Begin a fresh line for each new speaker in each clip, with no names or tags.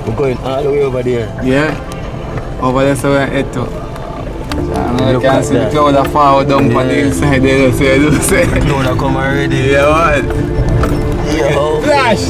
We're going all the way over there.
Yeah, over there so we're head to. You can see the cloud are far down on the hillside there, so you do say.
The cloud are come already.
Yeah, man.
Yo.
Flash!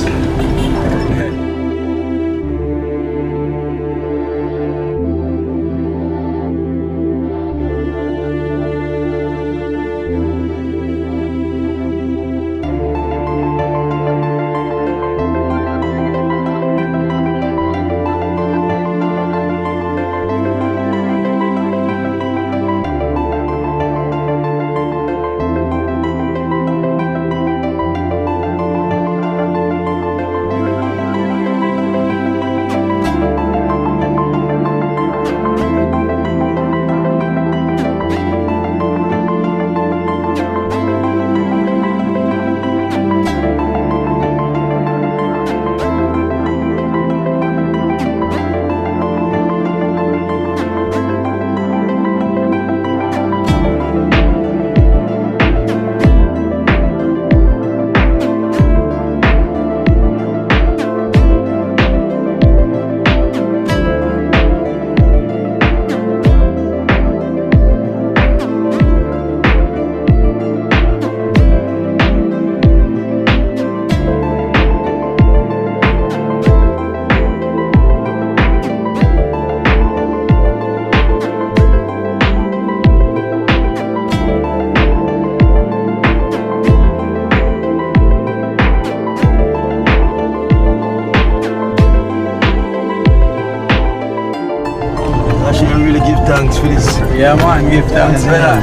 Thanks for this.
Yeah man, give thanks brother.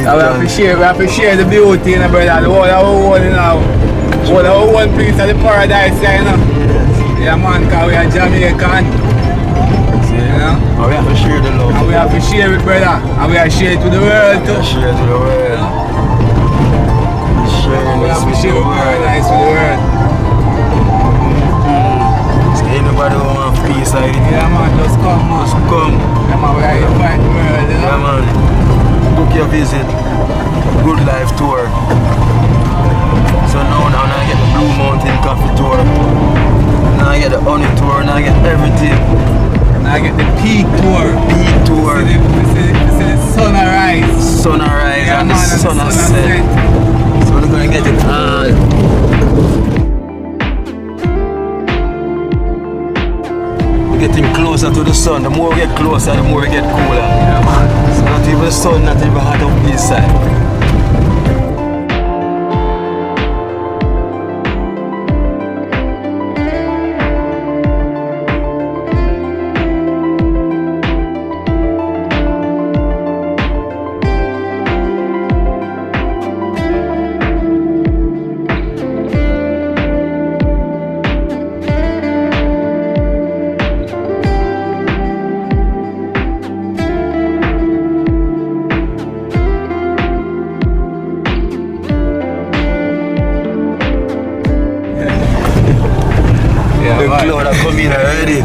We have to share the beauty, you know, brother. The whole of our world, you know. Whole one piece of the paradise, you know. Yeah man, because we are Jamaican. You know?
And we have to share the love.
And we have to share it, brother. And we have to share it to the world too.
Share it to the world.
We have to share paradise to the world.
So anybody who wants peace, I
yeah man, just come man.
Just come.
Yeah man, we are invite the world, you know.
Yeah man. Book your visit. Good Life tour. So now I get the Blue Mountain Coffee tour. Now I get the Honey tour. Now I get everything.
Now I get the Peak tour.
Peak tour.
We see the sunrise.
Sunrise
yeah,
and
man,
the sun has set. So we're gonna get it all. We're getting closer to the sun. The more we get closer, the more we get cooler.
Yeah man.
So not even the sun, not even hot up this side. The cloud are coming already.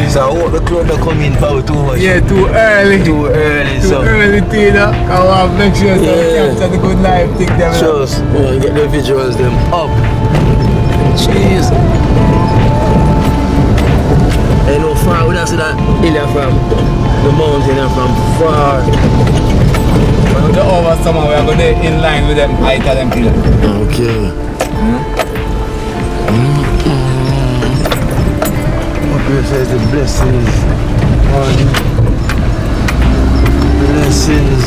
So I hope the cloud are coming probably too much.
Yeah, too early.
Too early.
Too early, Tina. I want to make sure so capture the good life thing them.
Just get the visuals them up. Jeez. I know far we don't see that hill from the mountain and from far.
When we go over summer, we are going to in line with them height of them pillar.
Okay. What says the blessings on blessings.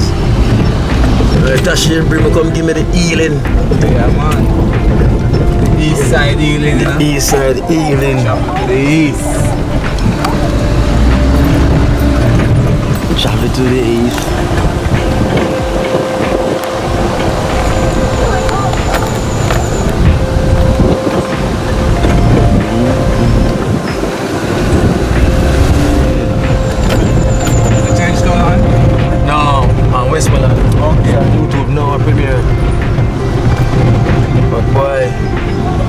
Tashi and Brim come give me the healing.
Yeah man. The east side healing, you know?
The east side healing.
The east.
Travel to the east.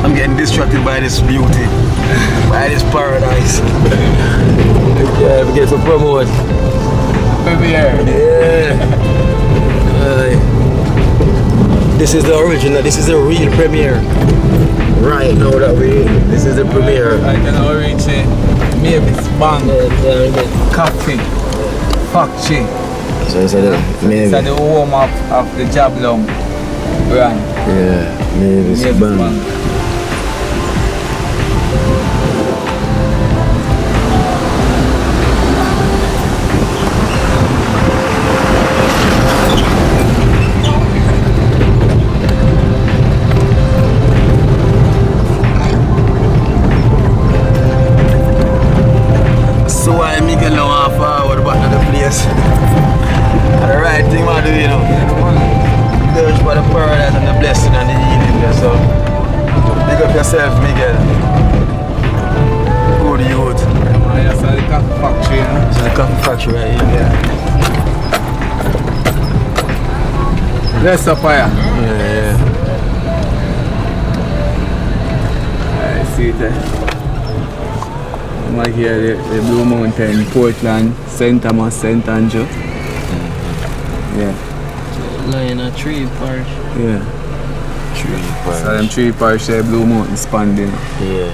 I'm getting distracted by this beauty, by this paradise. Yeah, we get to promote.
Premiere.
Yeah. This is the original, this is the real premiere. Right now that this is the premiere.
I can already say, maybe spang, coffee, factory.
So it's maybe.
It's the home of the Jablong brand.
Yeah, maybe spang. So I make a long forward back to the place. And the right thing man do, you know. There's for the paradise and the blessing and the healing there. So big up yourself, Miguel. Good youth.
That's the coffee factory, you know?
It's the coffee factory right here. Yeah.
That's the fire.
Yeah.
I see it there. I'm right here, the Blue Mountain, Portland, St. Thomas, St. Andrew. Yeah.
Lying a tree parish.
Yeah.
Tree parish.
So them tree parish there, Blue Mountain spanning.
Yeah.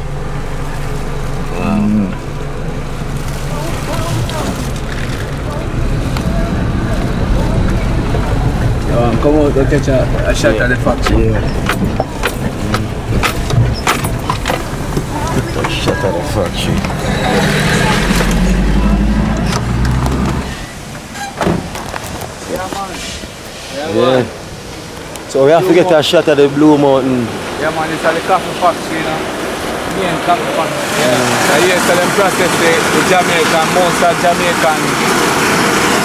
Wow.
Come out and catch a shot at the factory.
Yeah. Shut up the factory. Yeah. So we have to get a shot at the Blue Mountain.
Yeah man, it's at the coffee factory, you know. Yeah, coffee factory. Yeah. So here so them process the Jamaican, most of Jamaican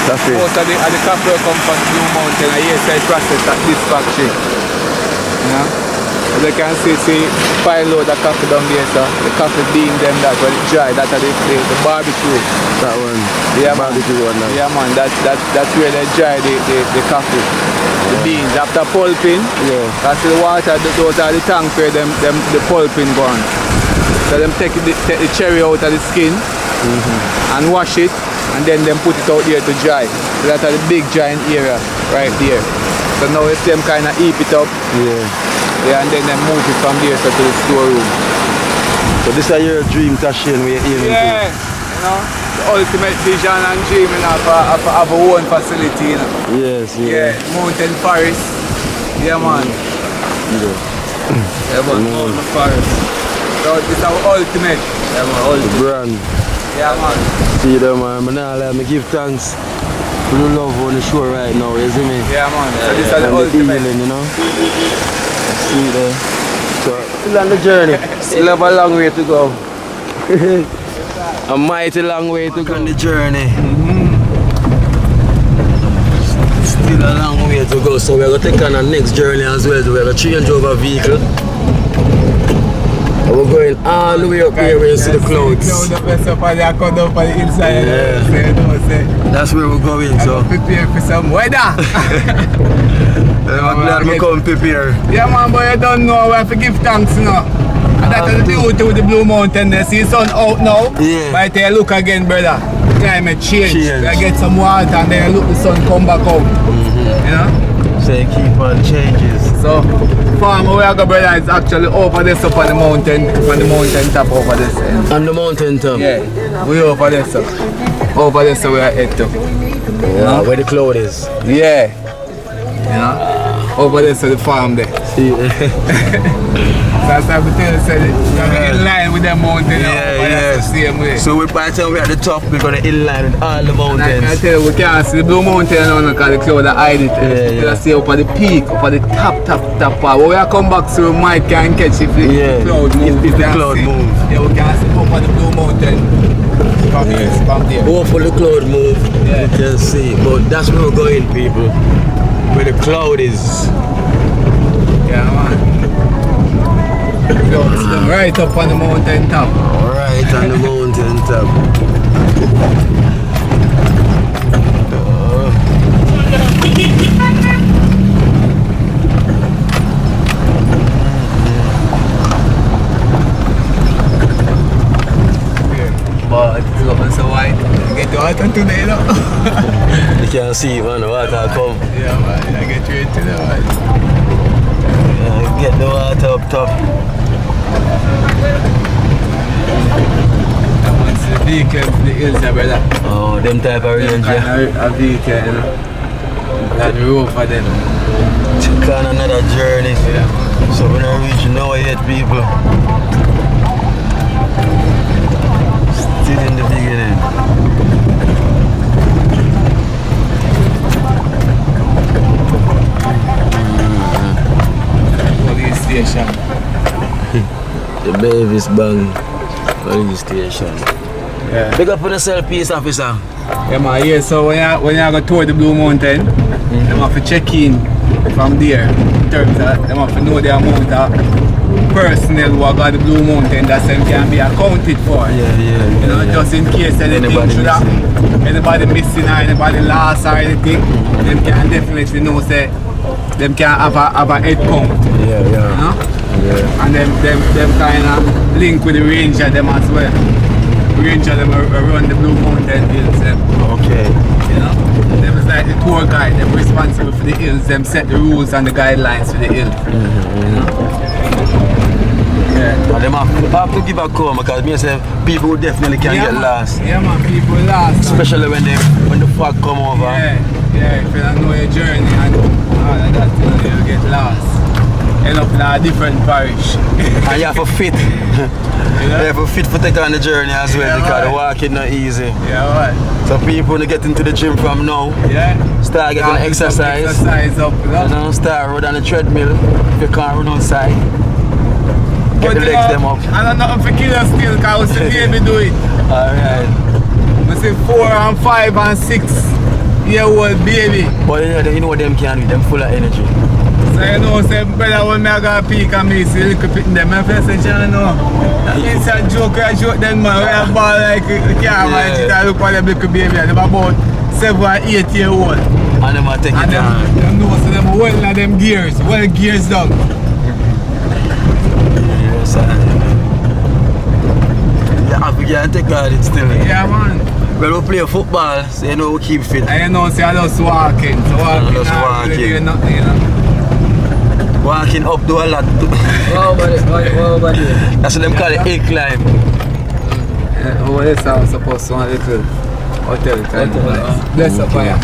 Coffee.
most of the coffee come from Blue Mountain and here so it's processed at this factory. You know? As you can see pile load of coffee down there, so the coffee bean them that when it dry, that's the barbecue.
That one.
Yeah man.
Barbecue one now.
Yeah man, that's where they dry the coffee. The beans after pulping,
Yeah.
that's the water, those are the tank where the pulping gone. So them take the cherry out of the skin and wash it and then them put it out there to dry. So that's the big giant area right there. So now it's them kind of heap it up.
Yeah.
Yeah, and then they move it from there to the storeroom.
So this is your dream cashin where you're aiming
Yeah, you know, the ultimate vision and dreaming of a own facility, you know.
to. Yes,
Yeah, mountain forest. Yeah, man. Yeah, man, mountain forest. So it's our ultimate. Yeah, man,
The
ultimate.
brand.
Yeah, man.
See them man, I give thanks for the love on the shore right now, you see me?
Yeah, man. So this is
And
the
the
ultimate.
healing, you know? See there. So still on the journey. Still have a long way to go. A mighty long way to go on the journey. Still a long way to go, so we're going to take on the next journey as well. We're going to change over vehicle. And we're going all the way up here where you see the clouds.
Cloud up there, so I come down for the inside.
Yeah.
Say, no, say.
That's where we're going, so.
Prepare for some weather.
I'm glad we come prepare.
Yeah, man, but you don't know, we have to give thanks, you know. And that's the beauty with the Blue Mountain. They see the sun out now.
Yeah.
But you look again, brother. Climate change.
Change.
You get some water and then you look the sun come back out. You know?
So you keep on changes.
So, farm where I go, brother, is actually over this up on the mountain top over this.
On the mountain top?
Yeah, we over this up. Over this we are head to.
Yeah, where the cloud is.
Yeah. You know? Over there to the farm there.
See,
That's how we tell you, say you're in line with the mountain.
yeah.
The same way.
So by the time we're at the top, we're gonna inline with all the mountains.
I tell you, we can't see the Blue Mountain now because the cloud hide it.
Yeah,
You can see up at the peak, up at the top part. When we come back, so we might can catch if the cloud move.
If the
We can
cloud
see.
move.
Yeah, we can see up at the Blue Mountain. From there.
Hopefully the cloud move,
Yeah.
you can see. But that's where we're going, people. Where the cloud is.
Yeah, man. Right up on the mountain top.
Right on the mountain top.
water today, you know.
You can see, man, the water come.
Yeah, man, I get ready to know, man.
Get the water up top.
Once the vehicle for the hills, brother.
Oh, them type of range, yeah.
A vehicle, you know. That's the road for them.
Check on another journey.
Yeah.
So we don't reach nowhere yet, people. Still in the beginning.
Police station.
The Baby's Bang police station.
Yeah.
Big up on yourself, peace officer.
Yeah, man, yeah, so when you go tour the Blue Mountain, them have to check in from there. In terms of, them have to know the amount of personnel who are got the Blue Mountain that them can be accounted for.
Yeah.
You know, just in case anything should happen. Anybody missing or anybody lost or anything, them can definitely know say them can have a head count.
Yeah.
You know?
Yeah.
And them kind of link with the ranger them as well. Ranger them around the Blue Mountain hills them.
Okay.
You know? Them is like the tour guide, them responsible for the hills, them set the rules and the guidelines for the hill. You know? Yeah.
And them have to give a call because me say people definitely can get
man.
lost.
Yeah man, people lost.
Especially when the fog come over.
Yeah, if you don't know your journey and all of that, you'll get lost. End up in a different parish.
And you have to fit. You have to fit for take on the journey as well because the walking not easy.
Yeah, right.
So people when they get into the gym from now, start getting exercise.
Exercise up, you know?
You know, start run on the treadmill if you can't run outside. Get the legs them up.
I don't know if you kill still because the baby do it.
Alright.
I say 4 and 5 and 6-year-old baby.
But you know what them can do, them full of energy.
So you know, say brother when me I go peak and me see little pit in them, I feel say, you know, that means a joke then man, we have ball like a car man, I look for them little baby, they're about 7 or 8 year old.
And them are taking
and
it on.
Them know, so them well of them gears, well gears down.
Yes, yeah, we can take on it still.
Yeah man.
When we play football, so you know we keep fit.
And you know, say I just walking, so walking,
just walking.
Really nothing, you know.
Walking up do a lot.
What about it?
That's what them call it hill climb.
Over this I was supposed to want a little hotel kind of place. Bless up fire.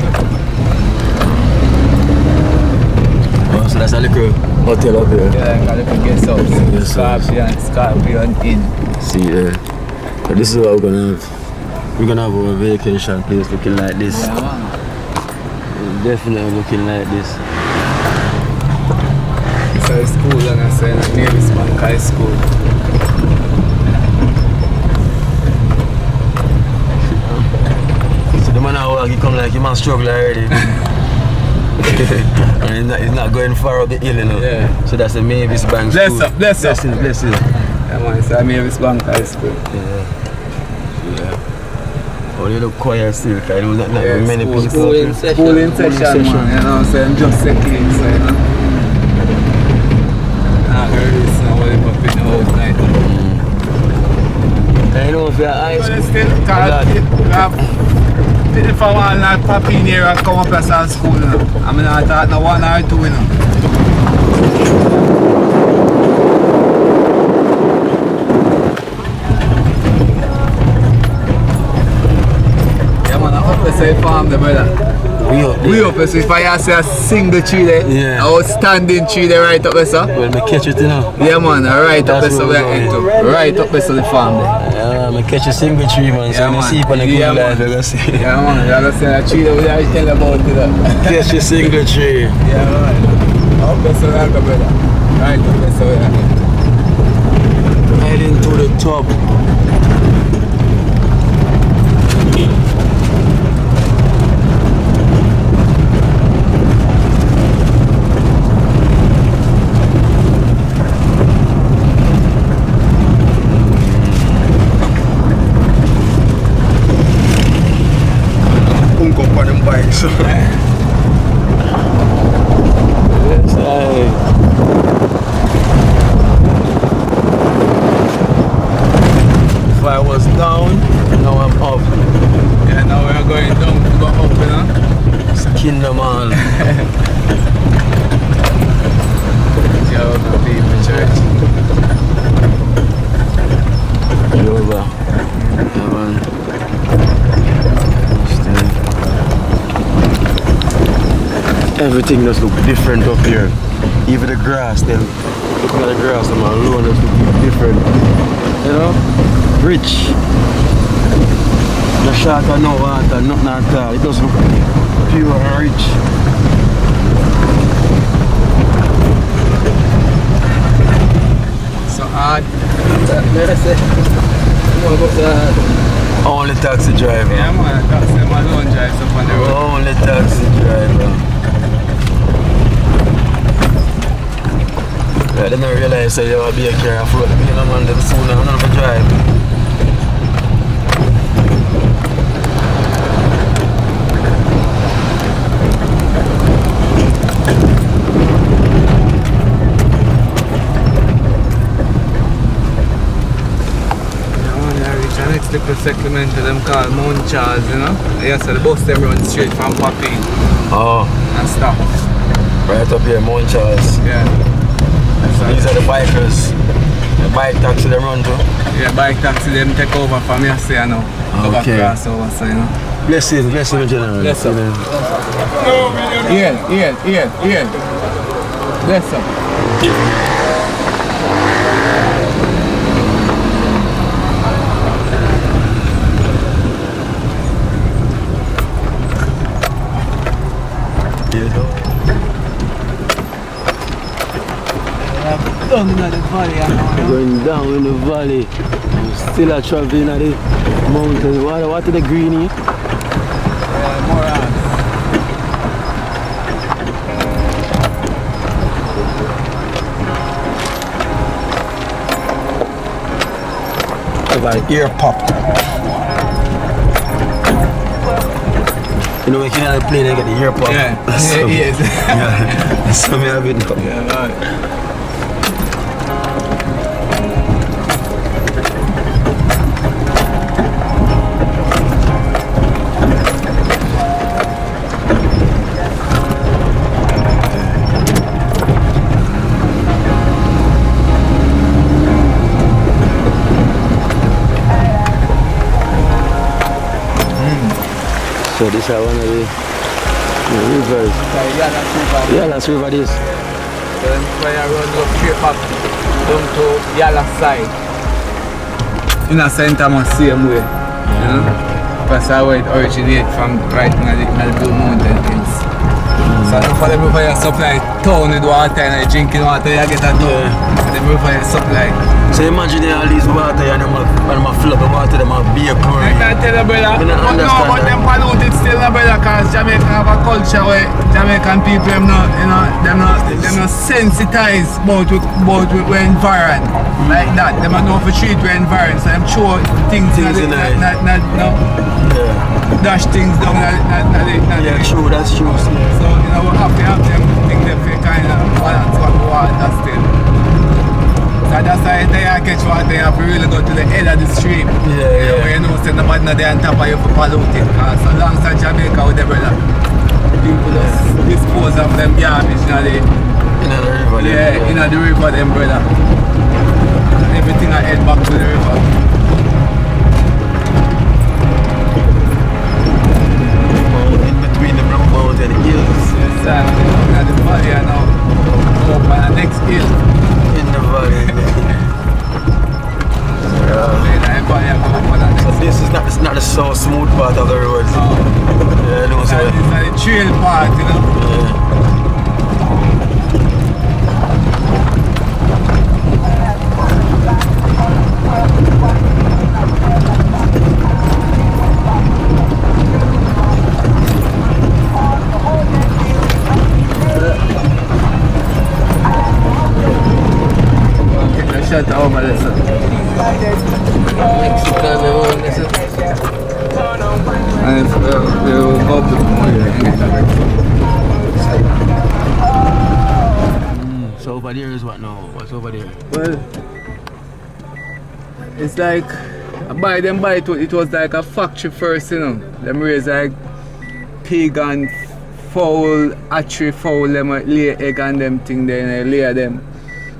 Oh, so that's a little hotel up there.
Yeah, like a little guest house.
Yes,
Scorpion Inn.
See there. But this is what we're gonna have. We're gonna have our vacation place looking like this.
Yeah, man.
Definitely looking like this.
So school and I say Navy Spank High School.
So the man now he come like he must struggle already. And he's not going far up the hill, you know.
Yeah.
So that's the Mavis Bank School.
Bless up.
Bless it.
Yeah man, it's a Navy Spank High School.
Yeah. Oh, you look quiet still, because you know not many people.
School in session.
School in session, man. You know what I'm saying? Just settling, so you know.
I know if you're high
But
school.
still, if I want to pop in here and come up as a school, you know. I mean, I thought no 1 or 2, you know. Yeah, man, I hope they say farm the brother. We up, so if I say a single tree there, outstanding tree there right up there, sir.
Well, me catch it, you know.
Yeah, man, right up there, so we're into. Right up there, so the farm there.
Yeah, me catch a single tree, man. So when you see it on a good life, you're gonna see.
Yeah, man, you're gonna see a tree that we are telling about it.
Catch a single tree.
Yeah, man. Up there, so we're brother. Right up there, so we're
heading to the top. So yes, if I was down, now I'm up.
Yeah, now we're
Everything just look different up here. Even the grass, them. Look at the grass, them alone just look different. You know? Rich. No short or no water, nothing at all. It just look pure and rich.
So hard.
Only taxi driver.
Yeah, man, taxi alone drives up on the road.
Only taxi driver. I didn't realize that you would be a car float. You know, man, them soon I'm not gonna drive.
Little settlement to them called Mount Charles, you know. Yes, so the bus them run straight from Poppy and stop.
Right up here, Mount Charles.
Yeah.
So these are the bikers. The bike taxi they run to?
Yeah, bike taxi them take over from yesterday now.
Okay.
Cross over, so you know.
Blessing, General.
Bless up. Yeah. Bless up. Down in the valley,
going down in the valley. I'm still a traveling at the mountain. What is the green here?
More ants.
Like ear pop. You know, when you can the plane and get the ear pop.
Yeah, yes.
Yeah, that's something I've been doing.
Yeah, right.
So this is one of the rivers. Yalas River this.
So then when I run up straight back down to Yala side. In a center must same way. You know? Because that's where it originates from right in the Blue Mountain Hills. So for the river you supply town with water and drinking water you get a town. And the river you supply.
So imagine all these water and them flood the water, them a be a chlorine.
I can't tell you, brother. But no, but them polluted still, brother, because Jamaica have a culture where Jamaican people, them not sensitized about the environment. Like that. Them are not for treat the environment. So I'm sure things not dash things down.
Yeah, true, that's true.
So, you know, we have to have them think them for kind of balance what we want, that's still. So that's why they catch water, you have to really go to the end of the stream.
Yeah.
Where you know, say nobody not there on top of you for polluting. So alongside Jamaica with the brother, people just dispose of them garbage in the
river.
Yeah, in the river, them brother. And everything I head back to the river.
In between the Blue Mountain Hills.
Yes, sir. In the valley now. Up on the next hill.
In the valley. So this is not the so smooth part of the road.
No.
Yeah, no,
It's the trail part, you know. Shut the home, listen.
Mexican,
And if we'll go up to
So over there is what now? What's over there?
well, it's like it was like a factory first, you know. Them raise like pig and fowl, hatchery fowl, them lay egg and them thing there and they lay them.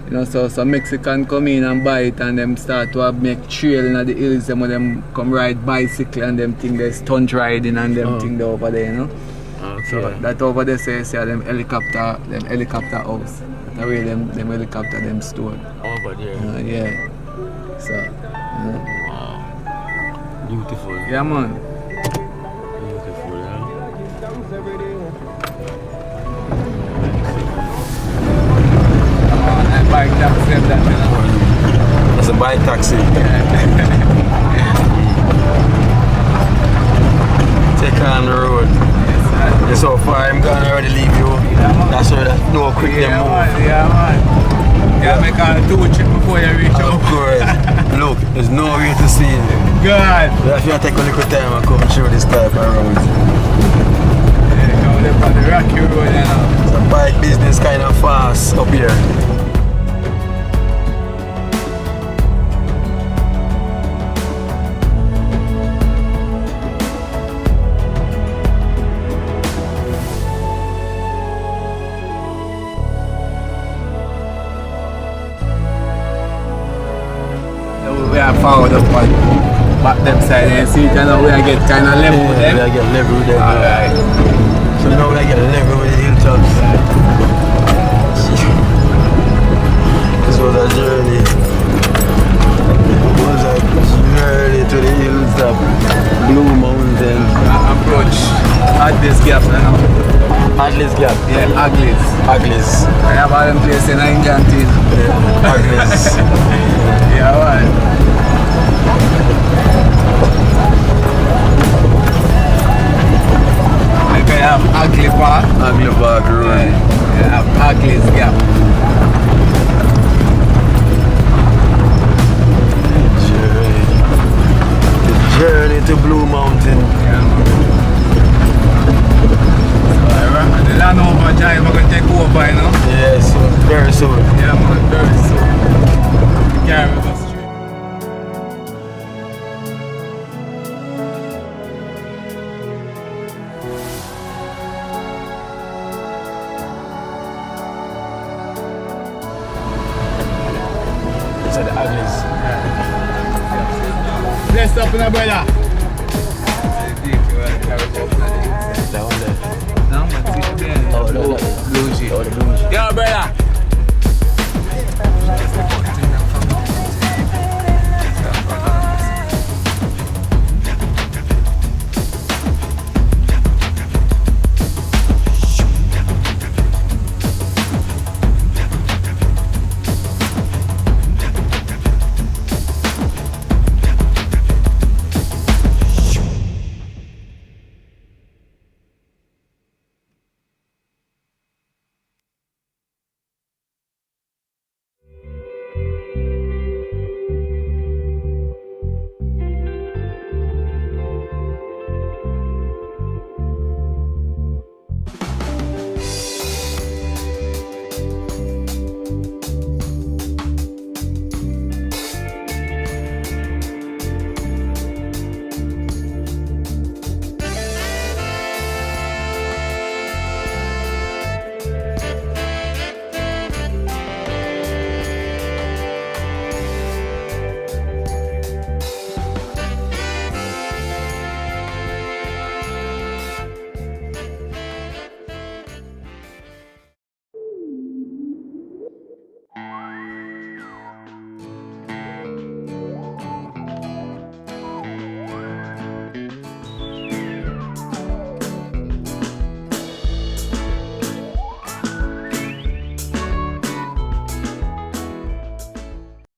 You know, so Mexican come in and buy it and them start to make trail in the hills, them when them come ride bicycle and them thing they stunt riding and them thing there over there, you know. So that over there say them helicopter house. That way them helicopter them store.
Over there.
Yeah. So
Wow. Beautiful.
yeah man.
Beautiful, yeah.
That bike taxi that you know.
It's a bike taxi. Take on the road. Yes, so far I'm gonna already leave you. That's why that no quick them move.
Yeah man. Yeah, make a 2 trip before you reach
Of
out.
course. Look, there's no way to see it.
God.
You have to take a little time and come through this type of road.
Yeah, come up on the rocky road, you know.
So bike business kind of fast up here.
We are forward up on back them side and see it, you know, we are get kind of level with them.
We get level with them.
Alright.
So now we get level with the hilltops. This was a journey. It was a journey to the hilltop. Blue Mountain.
Approach Atlas Gap, you know.
Atlas Gap.
Yeah, Aglis.
Aglis.
I have all them place in Indian team.
Aglis.
Yeah, man. Like I have Ugly Park.
Ugly Park Road.
I have Aglis Gap.
Journey to Blue Mountain.
Yeah, man. So, the land over drive, we're going to take over, you know?
Yes, very soon.
Yeah, man, very soon. Carry us straight.
These are the Aglis.
Blessed up in a brother.
That one there.
No, man, see the
Oh, the blue sheet. Oh, the blue sheet.
Yo, brother.